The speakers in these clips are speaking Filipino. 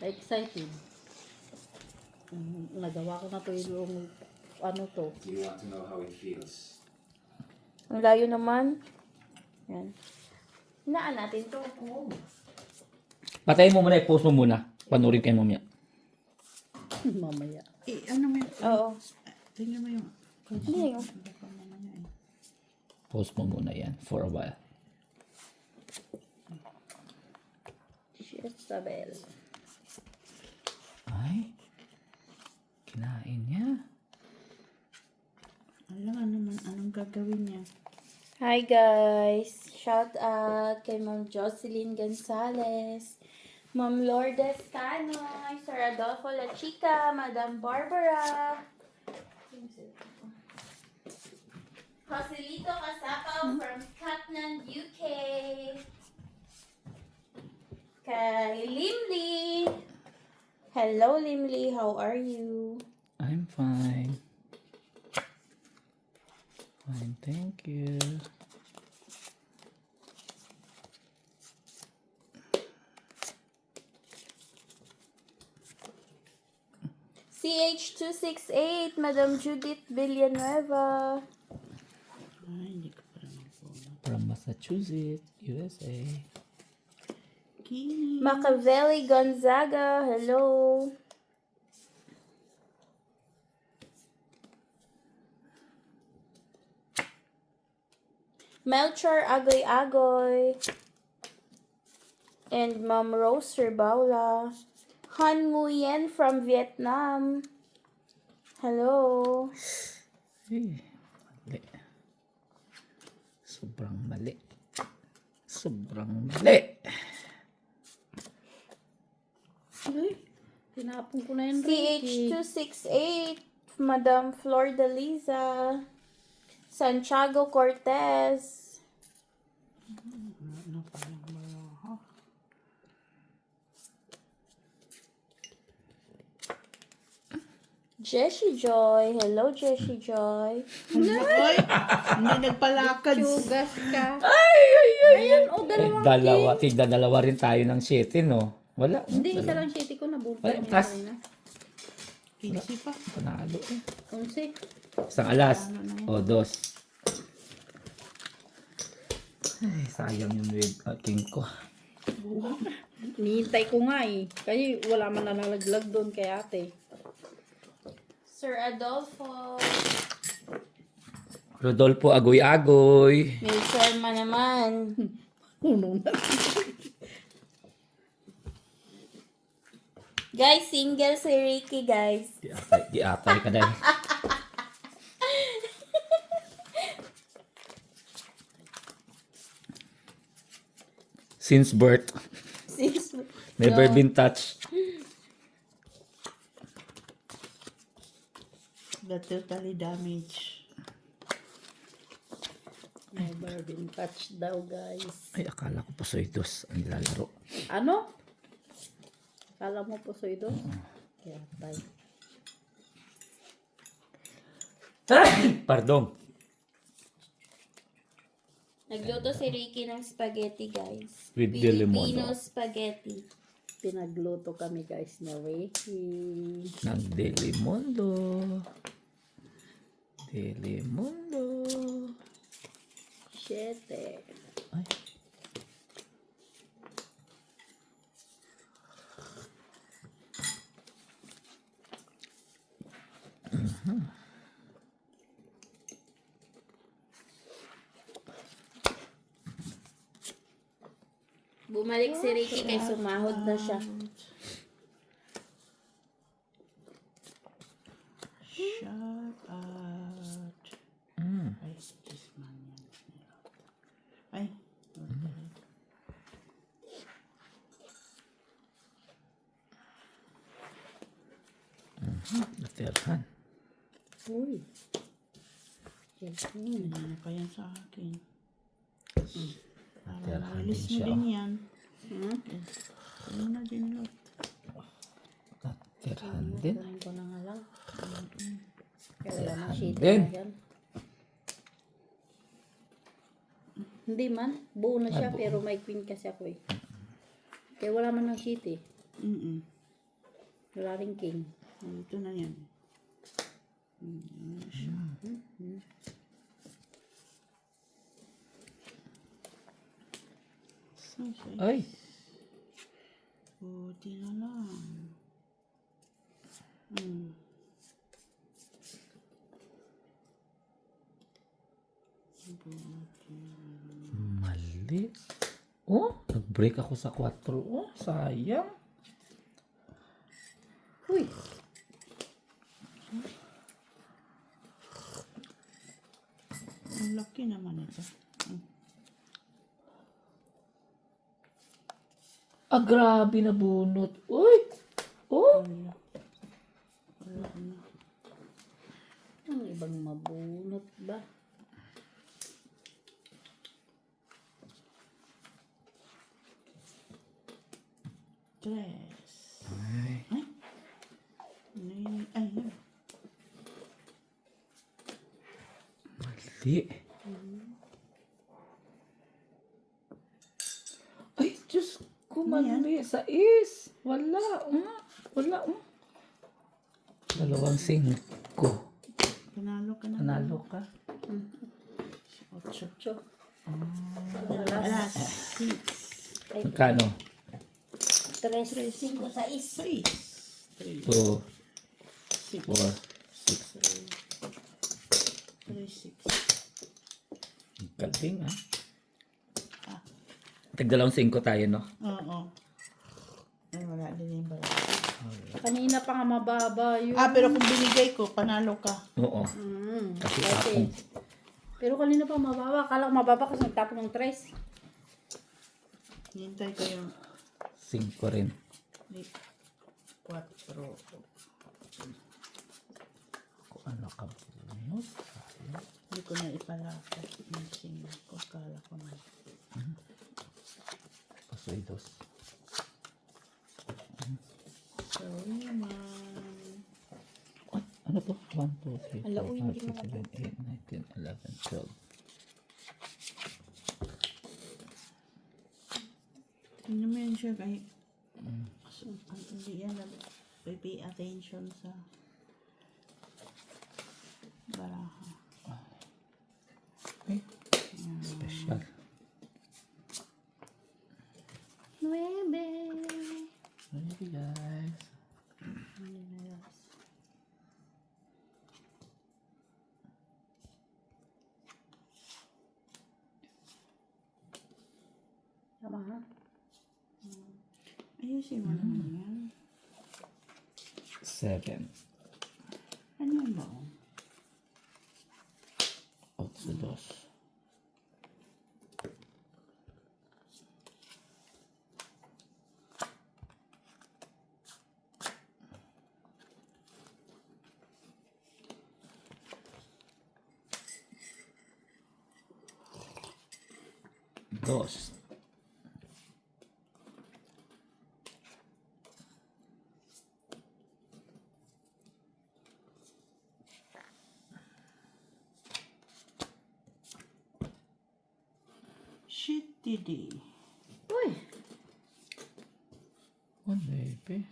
Excited. Nagawa ko na to yung ano to. You want to know how it feels. Ang layo naman. Yan. Hinaan natin to. Patayin mo muna, i-post mo muna. Panurin kayo mamaya. Mamaya. Ano mo yun? Oo. Tingnan mo yung... Hindi yun. Post mo muna yan for a while. Isabel. Ay, kinain niya. Alam naman, anong gagawin niya? Hi guys! Shout out kay Ma'am Jocelyn Gonzalez, Ma'am Lourdes Canoy, Sir Adolfo La Chica, Madam Barbara, Joselito Casapaw from Scotland, UK, kay Limli. Hello Limli, how are you? I'm fine. Fine, thank you. CH268, Madam Judith Villanueva. Ay, hindi ko pa naman po. From Massachusetts, USA. Kini. Machiavelli Gonzaga, hello. Melchor Agoy Agoy. And Ma'am Rose Ribaula. Han Nguyen from Vietnam. Hello. Eh, mali. Sobrang mali. Sobrang mali. Ay, tinapon ko na yung Ricky. CH268, Madam Flor de Liza. Santiago Cortez. Ano pa lang ba? Jessie Joy. Hello, Jessie Joy. Ay, hindi nagpalakad. Chugas ka. Ayan, Oh, Eh, dalawang tigda-dalawa rin tayo ng 7, no? Wala. Hindi, isa lang shitty ko na buka. Ay, tas. 15 pa. Panalo eh. 11. Isang alas. O, 2. Ay, sayang yung red king ko. Nihintay ko nga eh. Kasi wala man nalalaglag doon kay ate. Sir Adolfo. Rodolfo Agoy-Agoy. May Sherma naman. Puno na. Guys, single si Ricky, guys. Di-atay ka dahil. Since birth, Sis. never been touched. The totally damaged. Never been touched daw, guys. Ay, akala ko pa soy-dos ang nilalaro. Ano? Kala mo po so ito? Kaya tayo. Pardon. Nagluto si Ricky ng spaghetti, guys. With Filipino Delimundo. spaghetti. Pinagluto kami, guys, na Ricky. Ng Delimundo. Delimundo. 7. Ay. Bumalik si Ricky kay sumahod na siya. Shout out. Ay, this man yan. Ay. Natirhan. Uy. Hindi na pa yan sa akin. Para Natirhan din maalis mo siya. din yan. Ano na din lot. Natirhan din. Kunin ko na nga lang. Kaya wala na shitty Din. na yan. Hindi man. Buo na siya, buo. pero may queen kasi ako eh. Kaya wala man ng shitty. Wala ring king. Ito na yan. Ayan siya. So, siya. Ay! Buti na lang. Mali. Oh, nag-break ako sa 4. Oh, sayang. Uy! Ang laki naman ito. Ah, grabe na bunot. Uy! Oh! Wala na. Ang ibang mabunot ba? Tres. Ay. Ay. Ay, yan. Mali. Ay, Diyos ko, mali. Sa is. Wala. Wala. 2 5. Panalo ka na. Panalo ka. 8. Cho. Alas. 6. Magkano? 3, 5, 6. 6. 3. 2, 4, 6. 3, 6. Galing, ah. Tag 2 5 tayo, no? Oo. Ay, wala din yung bala. Kanina pa nga mababa yun. Pero kung binigay ko, panalo ka. Oo. Kasi ako. Pero kanina pa mababa. Akala ko mababa kasi nagtapon ng 3. Hintay ko yung 5 rin. 4. Kung ano ka bunot. Hindi ko na ipalapit. Yung 5. Kala ko na. Pasoy 2. Sorry naman. Ano to? 1, 2, 3, 4, Ala, uy, 5, hindi mo 6, 7, 8, 9, 10, 11, 12. Hindi mo yan siya kahit hindi yan pay attention sa baraha. Ay, special. 9. Thank you, guys. Tama ha? Ayusin mo naman yan. 7. Ano yan ba? 8, 2. Dos. Shitty day. Uy! Oh, baby.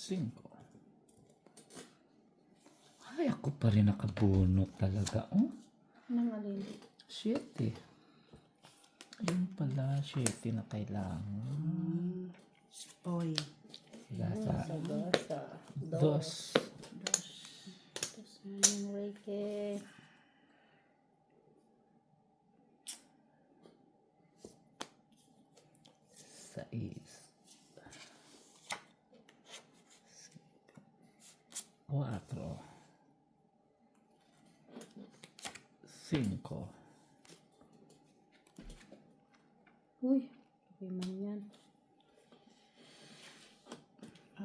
5. Ay, ako pa rin nakabunot talaga. Oh, Nang alin? 7. Ayun pala, 7 na kailangan. Oy. Gasa. Gasa. 2. Tapos yung reke. Sais. 4. 5. Uy! Okay man yan.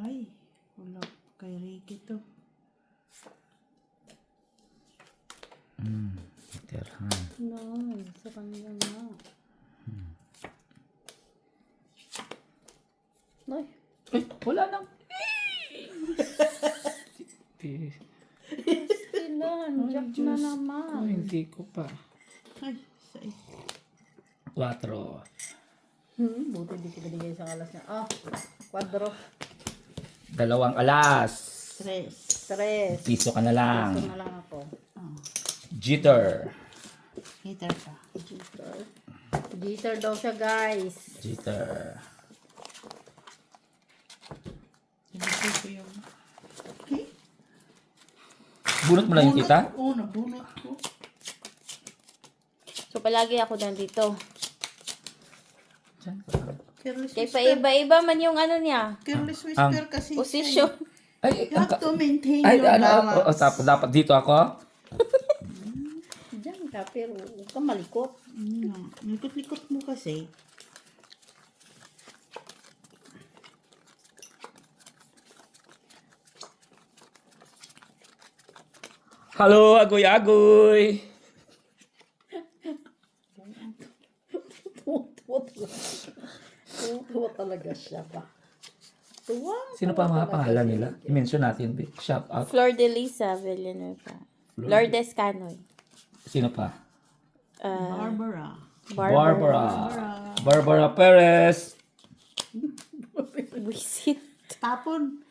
Ay. Wala kay Ricky to. Iterhan. No, sa kanya nga. Ay! Ay, wala nang. Ilan? Jack na naman. Hindi ko pa. Ay, 6. 4. Buti di ko binigay sa alas niya. Ah, kwadro. 2 alas. 3. 3. Piso ka na lang. Ito na lang ako. Oh. Jitter. Heater pa. Jitter. Jitter daw siya, guys. Jitter. Ibigay ko yung... Okay. Bunot mo lang yung tita? Oo, nabunot ko. So, palagi ako nandito. Diyan ka. Careless Kaya whisper. paiba-iba man yung ano niya. Careless whisper kasi. Posisyon. Ay, You have to maintain ay, your ano, balance. dapat dito ako? Diyan ka, pero huwag ka malikot. Likot-likot mo kasi. Halo, agoy-agoy. Tuwa talaga siya ba? Tuwa. Sino pa ang mga pangalan nila? I-mention natin. Shout out. Flor de Lisa Villanueva. Lourdes Canoy. Sino pa? Barbara. Barbara Perez. Buisit. Tapon.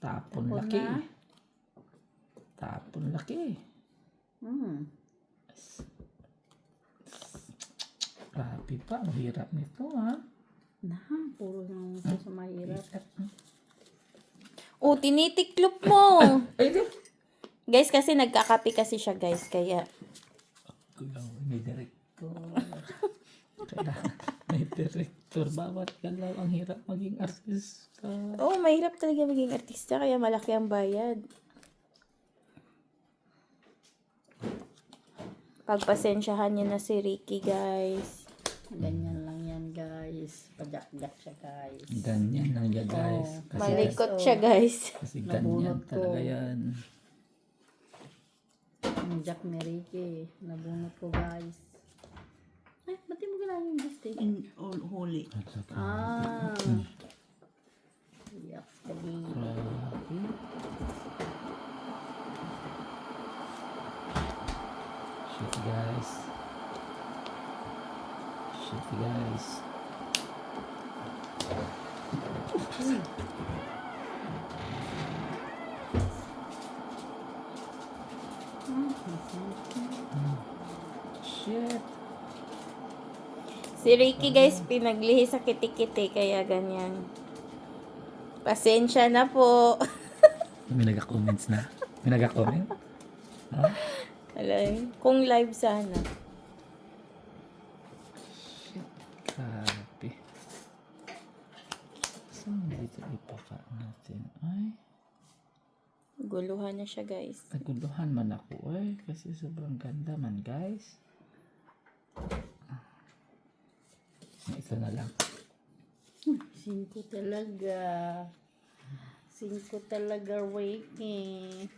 Tapon laki. Tapon laki. Hmm. Grabe pa. Ang hirap nito, ha? Puro nang ito sa mahirap. Oh, tinitiklop mo. Ay, di. Guys, kasi nagkakape kasi siya, guys. Kaya, Kulang, may director. Kailangan, may director. Bawat galaw, ang hirap maging artista. oh, mahirap talaga maging artista. Kaya malaki ang bayad. Pagpasensyahan niyo na si Ricky, guys. Ganyan lang yan, guys. Pajak-jak siya, guys. Ganyan lang yan, guys. Kasi, Malikot siya, guys. kasi ganyan Nabunot ko. talaga yan. Ang Jack ni Ricky. Nabunot ko, guys. Ay, ba't di mo kailangan yung gusto? In all holy. Ah. Yak, kali. Shit, guys. Shit, guys. Shit. Si Ricky, guys, pinaglihi sa kitikiti. Kaya ganyan. Pasensya na po. May nag-comments na. May nag-comment? Alay, kung live sana. Grabe. Saan dito ipaka natin? Ay, Guluhan na siya, guys. naguluhan man ako eh. Kasi sobrang ganda man, guys. Ito na lang. 5 talaga. 5 talaga, Ricky.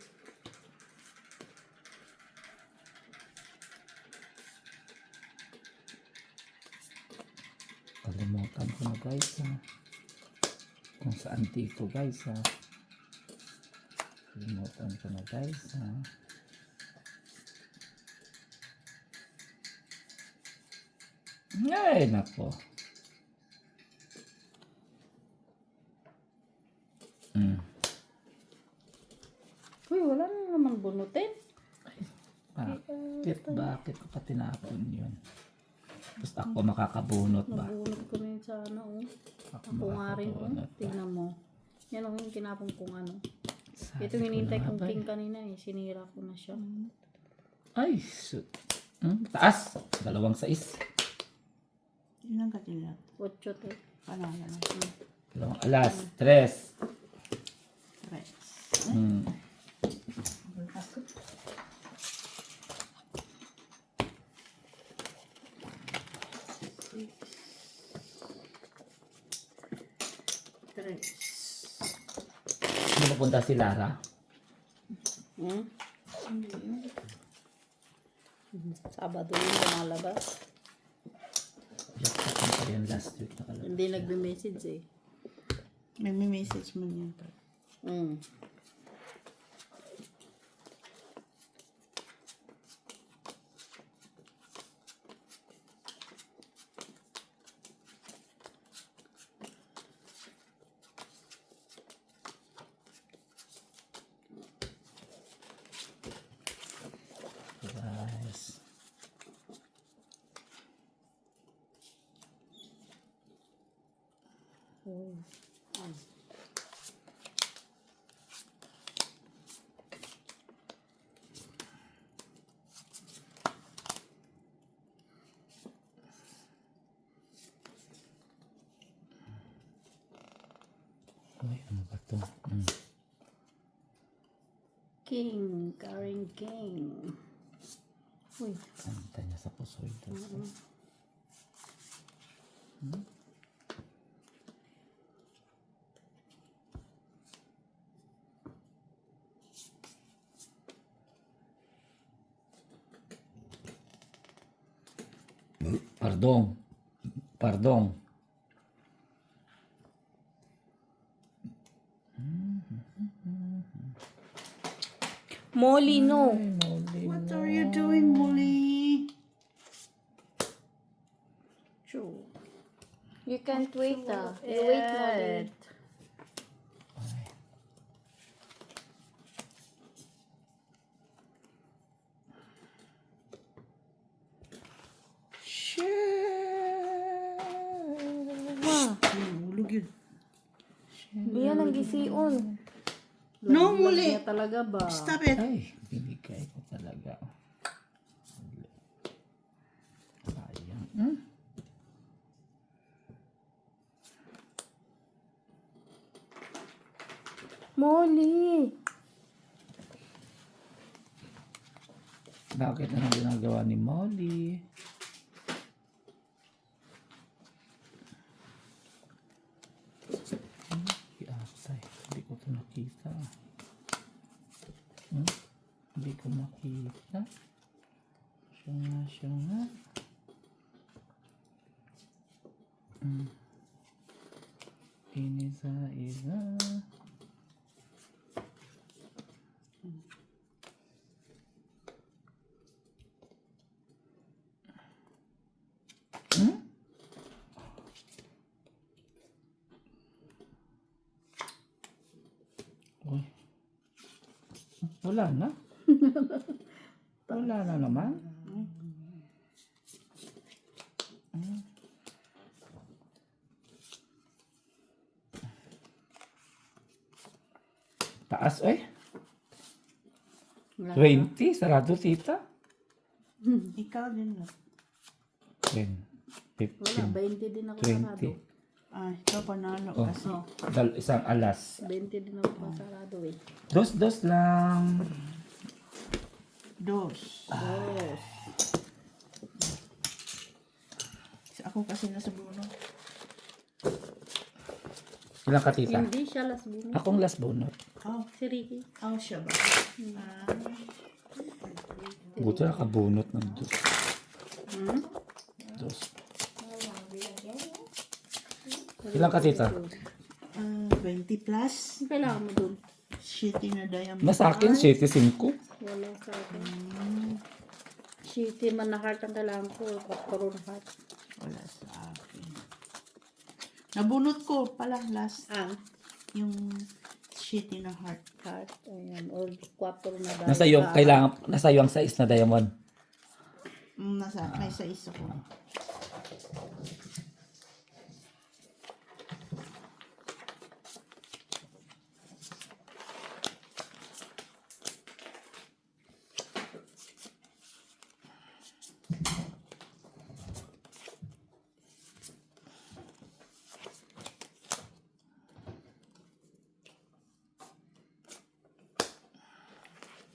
Kalimutan ko na, guys, ha. Kung saan dito, guys, ha. Kalimutan ko na, guys, ha. Ay, nako. Uy, wala na naman bunutin. Bakit ko pa tinapon yun? Basta ako makakabunot ba? Nabunot ko na yun sa ano, oh. Ako Ako nga rin, oh. makakabunot ba? Tingnan mo. Yan ang yung kinapong kong ano. Sabi Ito yung ko hinintay na kong ba eh. king kanina eh. Sinira ko na siya. Ay, shoot. Taas. 2 sais. Ilang katila? 8 to. Panala na. 2 alas. 3. 3. Hmm. Sino pupunta si Lara? Hmm? Sabado yun lumalabas. Yakta ko pa yan last week. Nakalabas. Hindi nagbe-message eh. May message mo niyan pa. Hmm. Uy, ano ba to? King. Karen King. Uy. Santa niya sa pusoy. Pardon. Pardon. Molly, no. What are you doing, Molly? True. You can't wait, You wait, Molly. Hulog yun. Yan ang gisiun. No, Vlog Molly. niya talaga ba? Stop it. Ay, binigay ko talaga. Sayang. Molly. Bakit ano ginagawa ni Molly? Atay, hindi ko ito nakita. Hindi ko makita. Siya nga. Ini sa isa. Uy. Wala na. Wala na naman. Taas, oy. Wala 20, sarado tita. Ikaw din na. 10, Wala, 15, 20 din ako sarado. 20. Ah, ikaw panalo Oh, kasi. isang alas. 20 din ako sarado eh. Dos lang. Dos. Dos. Ako kasi nasa buno. Ilang ka tita? Hindi siya last bunot. Akong last bonus. Oh, Si Ricky. siya ba? Ah, Buti nakabunot ng dos. Dos. Ilang ka tita? 20 plus. Ang kailangan mo dun? Shitty na diamond. Nasa akin, 75. Wala sa akin. Shitty man na heart ang kailangan ko. Paparo na heart. Wala sa akin. Nabunot ko pala last. Yung shitty na heart. Heart. Ayan. Or 4 na dahil. Nasa iyo, kailangan, nasa iyo ang size na diamond. May size ako.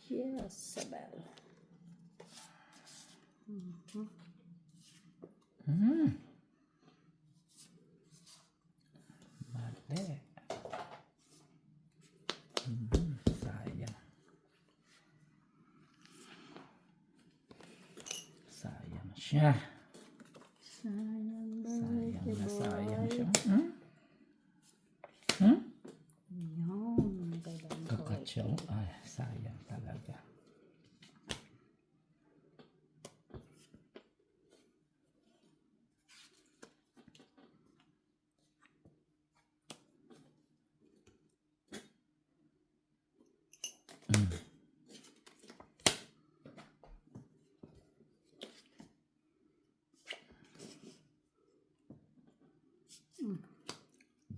Yes, Sabel. Mali. Sayang. Sayang siya. Sayang ba? Sayang na sayang siya. Yun. Kailangan ko. Kakatsaw. Ay, sayang talaga.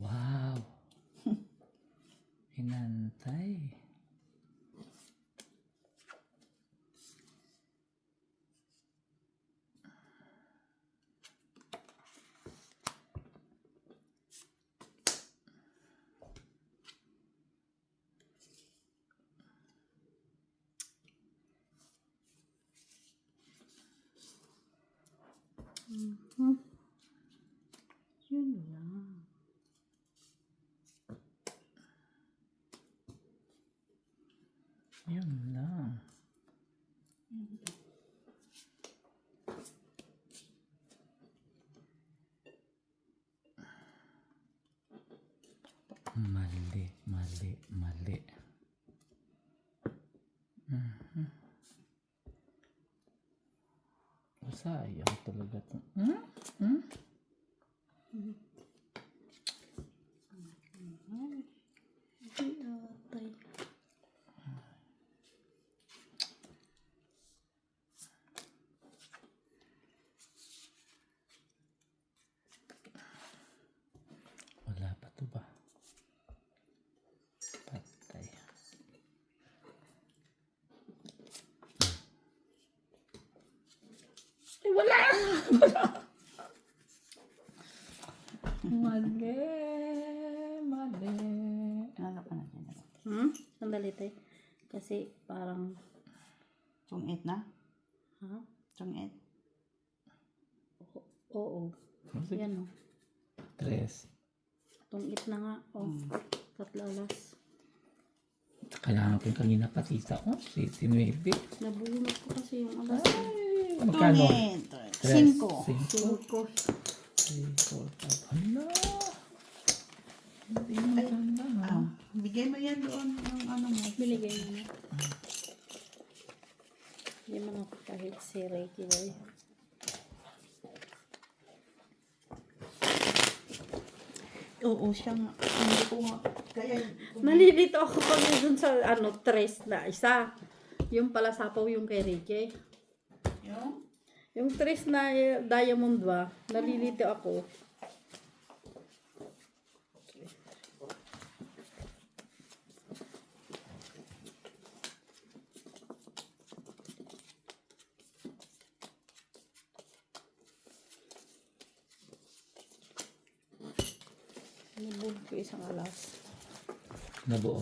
Wow. Hinantay. Yun lang. Mali, mali, mali. Sayang talaga to. Atay. Wala pa to ba? Patay. Ay, wala! Mali, mali. Ano ka na din? Sandali tayo. Kasi parang, Tong 8 na? ha? Tong 8? Oo. Yan o. 3. Tungit na nga. O. Tatlo alas. Kailangan ko yung kanina pa tita. Oh, si Nuebe. Nabunot ko kasi yung alas. Ay, magkano? 5. 5. 3, 4, 5. Hala! Hindi maganda ha. Bigay mo yan doon ng ano mo. Binigay mo na. Hindi mo na kahit si Reiki boy. Oo, siya nga. Hindi ko nga. Kaya, Nalilito ako pag dun sa tres na isa. Yung pala sapaw yung kay Reiki. Yung tres na diamond ba? Nalilito ako. Nabulog ko isang alas. Nabuo.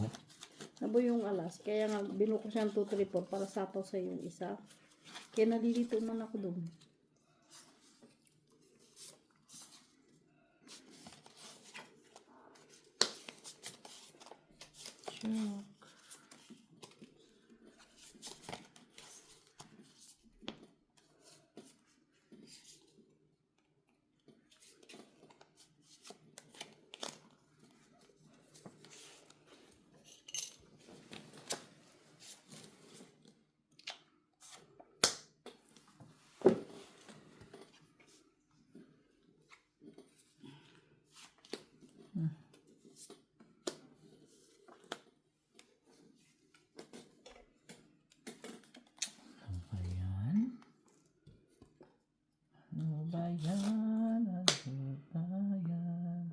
Nabo yung alas. Kaya nga binuko siyang 2, 3, 4 para sapaw sa yung isa. Kaya nalilito man ako doon. sure. Ayan. Ano ba yan? Ano ba yan?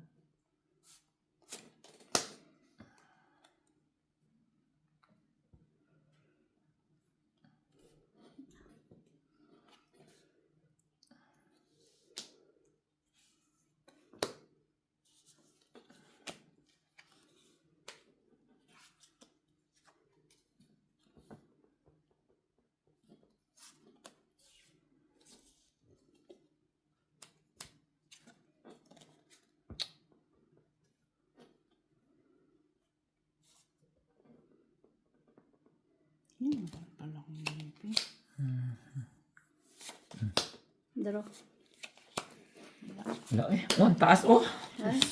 Yun, pala akong ngipin. Daro. Wala eh. Oh, ang taas oh.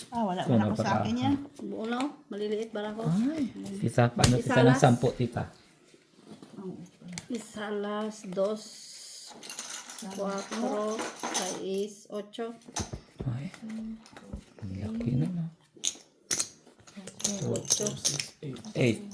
Wala So, ko sa akin yan. Buo na oh. Maliliit bara ko. Ay, tita, paano Isa tita ng las. 10, tita? Isa alas, 2, 4, 6, 8. Ay, ang laki na no. 8. 8.